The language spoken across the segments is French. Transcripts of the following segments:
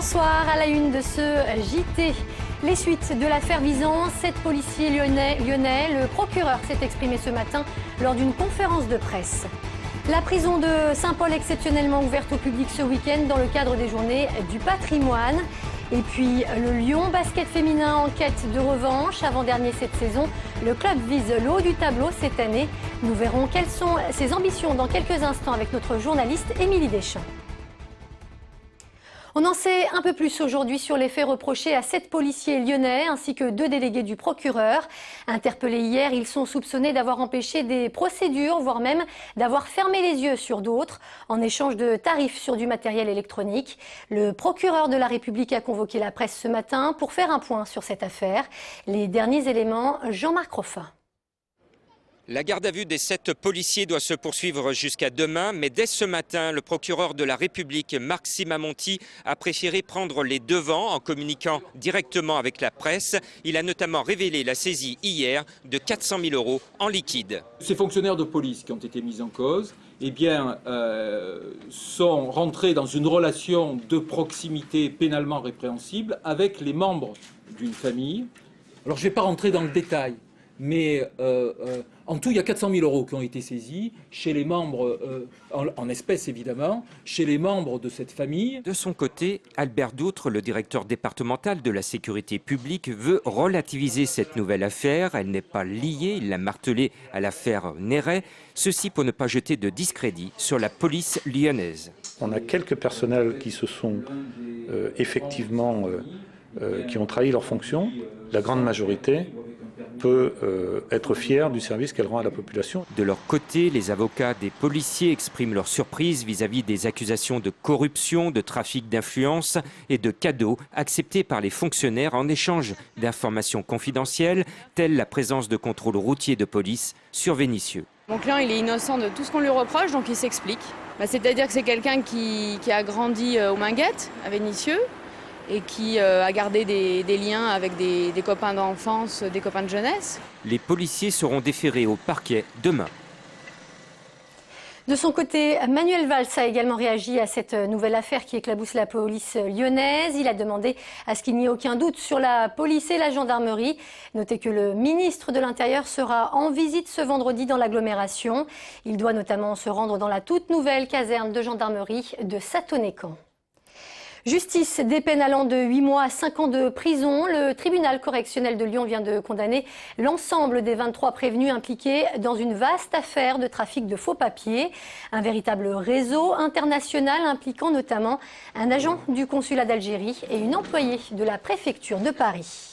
Bonsoir, à la une de ce JT. Les suites de l'affaire visant 7 policiers lyonnais. Le procureur s'est exprimé ce matin lors d'une conférence de presse. La prison de Saint-Paul exceptionnellement ouverte au public ce week-end dans le cadre des journées du patrimoine. Et puis le Lyon basket féminin en quête de revanche. Avant-dernier cette saison, le club vise le haut du tableau cette année. Nous verrons quelles sont ses ambitions dans quelques instants avec notre journaliste Émilie Deschamps. On en sait un peu plus aujourd'hui sur les faits reprochés à 7 policiers lyonnais ainsi que 2 délégués du procureur. Interpellés hier, ils sont soupçonnés d'avoir empêché des procédures, voire même d'avoir fermé les yeux sur d'autres en échange de tarifs sur du matériel électronique. Le procureur de la République a convoqué la presse ce matin pour faire un point sur cette affaire. Les derniers éléments, Jean-Marc Roffin. La garde à vue des 7 policiers doit se poursuivre jusqu'à demain, mais dès ce matin, le procureur de la République, Marc Simamonti, a préféré prendre les devants en communiquant directement avec la presse. Il a notamment révélé la saisie hier de 400 000 € en liquide. Ces fonctionnaires de police qui ont été mis en cause sont rentrés dans une relation de proximité pénalement répréhensible avec les membres d'une famille. Alors je ne vais pas rentrer dans le détail. Mais en tout, il y a 400 000 € qui ont été saisis chez les membres, en espèces évidemment, chez les membres de cette famille. De son côté, Albert Doutre, le directeur départemental de la sécurité publique, veut relativiser cette nouvelle affaire. Elle n'est pas liée, il l'a martelé, à l'affaire Néret. Ceci pour ne pas jeter de discrédit sur la police lyonnaise. On a quelques personnels qui se sont effectivement, qui ont trahi leurs fonctions. La grande majorité peut être fière du service qu'elle rend à la population. De leur côté, les avocats des policiers expriment leur surprise vis-à-vis des accusations de corruption, de trafic d'influence et de cadeaux acceptés par les fonctionnaires en échange d'informations confidentielles, telles la présence de contrôles routiers de police sur Vénissieux. Mon client, il est innocent de tout ce qu'on lui reproche, donc il s'explique. C'est-à-dire que c'est quelqu'un qui a grandi aux Minguettes, à Vénissieux, et qui a gardé des liens avec des copains d'enfance, des copains de jeunesse. Les policiers seront déférés au parquet demain. De son côté, Manuel Valls a également réagi à cette nouvelle affaire qui éclabousse la police lyonnaise. Il a demandé à ce qu'il n'y ait aucun doute sur la police et la gendarmerie. Notez que le ministre de l'Intérieur sera en visite ce vendredi dans l'agglomération. Il doit notamment se rendre dans la toute nouvelle caserne de gendarmerie de Satoné-Camp. Justice, des peines allant de 8 mois à 5 ans de prison. Le tribunal correctionnel de Lyon vient de condamner l'ensemble des 23 prévenus impliqués dans une vaste affaire de trafic de faux papiers. Un véritable réseau international impliquant notamment un agent du consulat d'Algérie et une employée de la préfecture de Paris.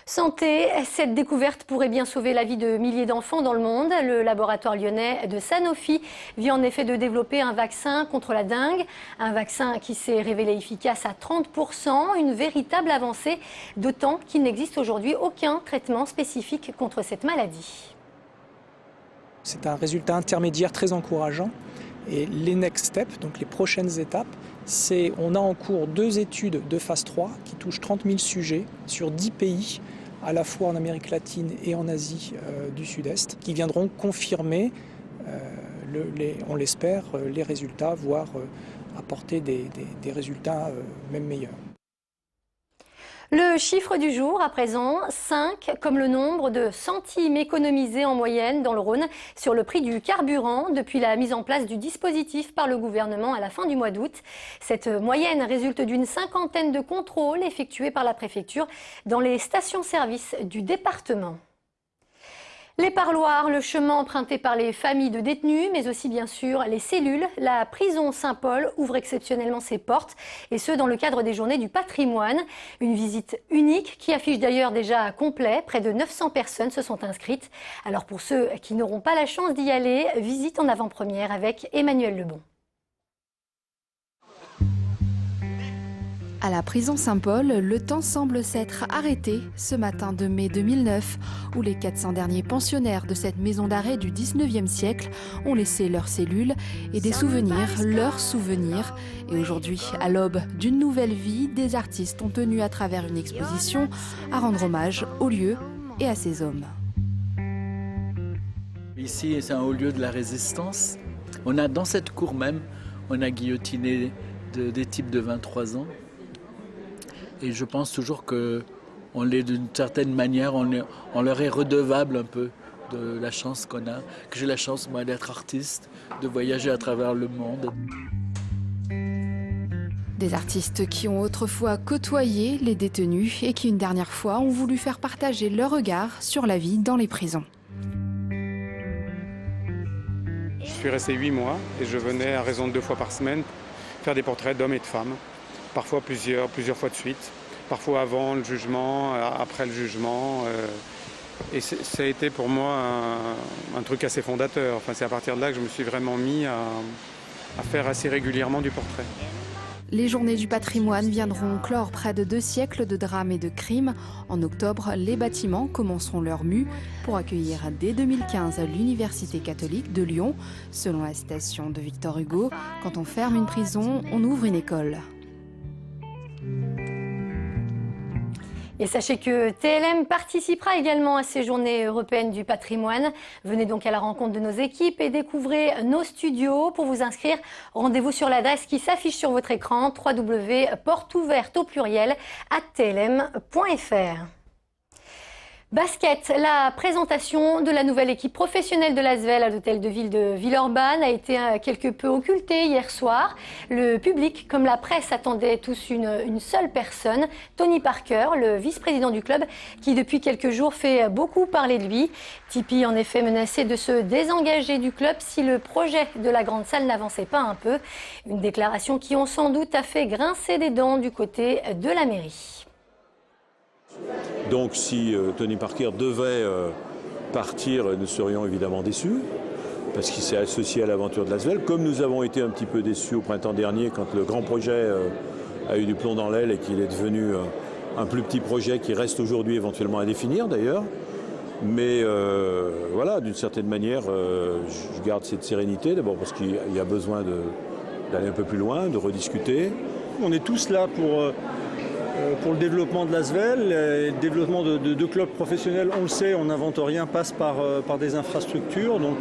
Santé, cette découverte pourrait bien sauver la vie de milliers d'enfants dans le monde. Le laboratoire lyonnais de Sanofi vient en effet de développer un vaccin contre la dengue. Un vaccin qui s'est révélé efficace à 30%, une véritable avancée, d'autant qu'il n'existe aujourd'hui aucun traitement spécifique contre cette maladie. C'est un résultat intermédiaire très encourageant. Et les next steps, donc les prochaines étapes, c'est on a en cours 2 études de phase 3 qui touchent 30 000 sujets sur 10 pays, à la fois en Amérique latine et en Asie du Sud-Est, qui viendront confirmer, on l'espère, les résultats, voire apporter des résultats même meilleurs. Le chiffre du jour, à présent, 5, comme le nombre de centimes économisés en moyenne dans le Rhône sur le prix du carburant depuis la mise en place du dispositif par le gouvernement à la fin du mois d'août. Cette moyenne résulte d'une 50aine de contrôles effectués par la préfecture dans les stations-service du département. Les parloirs, le chemin emprunté par les familles de détenus, mais aussi bien sûr les cellules. La prison Saint-Paul ouvre exceptionnellement ses portes, et ce dans le cadre des journées du patrimoine. Une visite unique qui affiche d'ailleurs déjà complet. Près de 900 personnes se sont inscrites. Alors pour ceux qui n'auront pas la chance d'y aller, visite en avant-première avec Emmanuel Lebon. À la prison Saint-Paul, le temps semble s'être arrêté ce matin de mai 2009, où les 400 derniers pensionnaires de cette maison d'arrêt du 19e siècle ont laissé leurs cellules et des souvenirs, leurs souvenirs. Et aujourd'hui, à l'aube d'une nouvelle vie, des artistes ont tenu à travers une exposition à rendre hommage au lieu et à ces hommes. Ici, c'est un haut lieu de la résistance. On a, dans cette cour même, on a guillotiné des types de 23 ans. Et je pense toujours qu'on l'est d'une certaine manière, on leur est redevable un peu de la chance qu'on a, que j'ai la chance moi d'être artiste, de voyager à travers le monde. Des artistes qui ont autrefois côtoyé les détenus et qui une dernière fois ont voulu faire partager leur regard sur la vie dans les prisons. Je suis resté 8 mois et je venais à raison de 2 fois par semaine faire des portraits d'hommes et de femmes, parfois plusieurs fois de suite, parfois avant le jugement, après le jugement. Et ça a été pour moi un truc assez fondateur. Enfin, c'est à partir de là que je me suis vraiment mis à faire assez régulièrement du portrait. Les Journées du patrimoine viendront clore près de 2 siècles de drames et de crimes. En octobre, les bâtiments commenceront leur mue pour accueillir dès 2015 l'Université catholique de Lyon. Selon la citation de Victor Hugo, quand on ferme une prison, on ouvre une école. Et sachez que TLM participera également à ces journées européennes du patrimoine. Venez donc à la rencontre de nos équipes et découvrez nos studios. Pour vous inscrire, rendez-vous sur l'adresse qui s'affiche sur votre écran, www.porteouverte@tlm.fr. Basket, la présentation de la nouvelle équipe professionnelle de l'Asvel à l'hôtel de ville de Villeurbanne a été quelque peu occultée hier soir. Le public, comme la presse, attendait tous une seule personne, Tony Parker, le vice-président du club, qui depuis quelques jours fait beaucoup parler de lui. Tipeee en effet menaçait de se désengager du club si le projet de la grande salle n'avançait pas un peu. Une déclaration qui, on sans doute, a fait grincer des dents du côté de la mairie. Donc si Tony Parker devait partir, nous serions évidemment déçus, parce qu'il s'est associé à l'aventure de l'Asvel, comme nous avons été un petit peu déçus au printemps dernier quand le grand projet a eu du plomb dans l'aile et qu'il est devenu un plus petit projet qui reste aujourd'hui éventuellement à définir d'ailleurs. Mais voilà, d'une certaine manière, je garde cette sérénité, d'abord parce qu'il y a besoin d'aller un peu plus loin, de rediscuter. On est tous là pour le développement de l'Asvel. Le développement de clubs professionnels, on le sait, on n'invente rien, passe par des infrastructures. Donc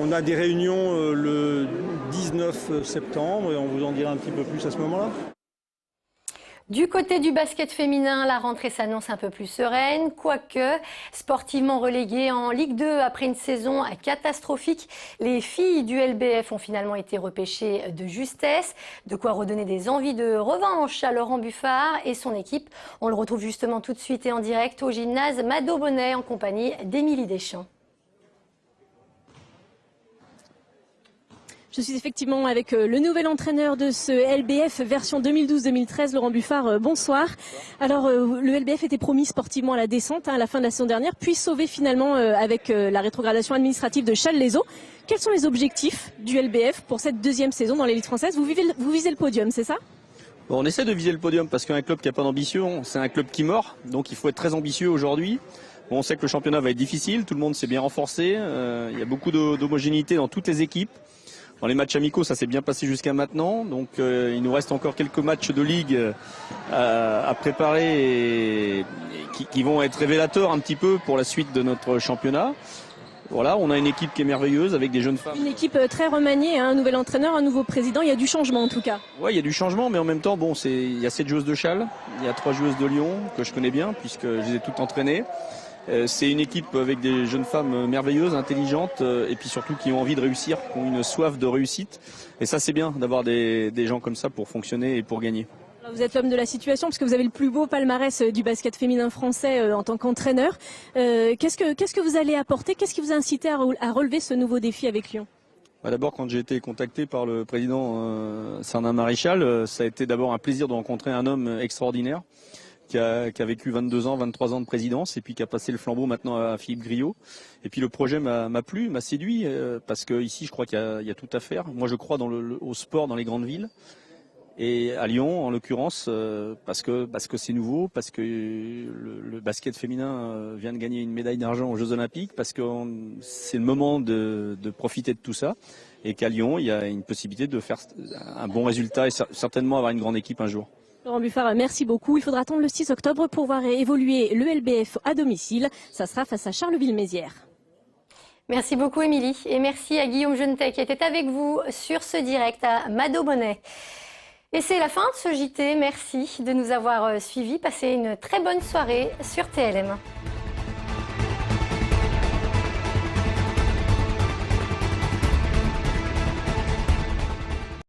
on a des réunions le 19 septembre et on vous en dira un petit peu plus à ce moment-là. Du côté du basket féminin, la rentrée s'annonce un peu plus sereine, quoique sportivement reléguées en Ligue 2 après une saison catastrophique. Les filles du LBF ont finalement été repêchées de justesse, de quoi redonner des envies de revanche à Laurent Buffard et son équipe. On le retrouve justement tout de suite et en direct au gymnase Mado Bonnet en compagnie d'Émilie Deschamps. Je suis effectivement avec le nouvel entraîneur de ce LBF version 2012-2013, Laurent Buffard. Bonsoir. Alors, le LBF était promis sportivement à la descente à la fin de la saison dernière, puis sauvé finalement avec la rétrogradation administrative de Challes-les-Eaux. Quels sont les objectifs du LBF pour cette deuxième saison dans l'élite française? Vous visez le podium, c'est ça? Bon, on essaie de viser le podium parce qu'un club qui n'a pas d'ambition, c'est un club qui mord. Donc il faut être très ambitieux aujourd'hui. Bon, on sait que le championnat va être difficile, tout le monde s'est bien renforcé. Il y a beaucoup d'homogénéité dans toutes les équipes. Dans les matchs amicaux, ça s'est bien passé jusqu'à maintenant. Donc il nous reste encore quelques matchs de ligue à préparer et qui vont être révélateurs un petit peu pour la suite de notre championnat. Voilà, on a une équipe qui est merveilleuse avec des jeunes femmes. Une équipe très remaniée, un nouvel entraîneur, un nouveau président. Il y a du changement en tout cas. Oui, il y a du changement, mais en même temps, bon, il y a 7 joueuses de Challes, il y a 3 joueuses de Lyon que je connais bien puisque je les ai toutes entraînées. C'est une équipe avec des jeunes femmes merveilleuses, intelligentes et puis surtout qui ont envie de réussir, qui ont une soif de réussite. Et ça, c'est bien d'avoir des gens comme ça pour fonctionner et pour gagner. Vous êtes l'homme de la situation parce que vous avez le plus beau palmarès du basket féminin français en tant qu'entraîneur. Qu'est-ce que vous allez apporter? Qu'est-ce qui vous a incité à relever ce nouveau défi avec Lyon? D'abord, quand j'ai été contacté par le président Cernin Maréchal, ça a été d'abord un plaisir de rencontrer un homme extraordinaire qui a vécu 22 ans, 23 ans de présidence et puis qui a passé le flambeau maintenant à Philippe Griot. Et puis le projet m'a plu, m'a séduit parce que ici, je crois qu'il y a tout à faire. Moi, je crois au sport dans les grandes villes. Et à Lyon, en l'occurrence, parce que c'est nouveau, parce que le basket féminin vient de gagner une médaille d'argent aux Jeux Olympiques, parce que c'est le moment de profiter de tout ça, et qu'à Lyon, il y a une possibilité de faire un bon résultat et certainement avoir une grande équipe un jour. Laurent Buffard, merci beaucoup. Il faudra attendre le 6 octobre pour voir évoluer le LBF à domicile. Ça sera face à Charleville-Mézières. Merci beaucoup Émilie et merci à Guillaume Genetet qui était avec vous sur ce direct à Mado Bonnet. Et c'est la fin de ce JT. Merci de nous avoir suivis. Passez une très bonne soirée sur TLM.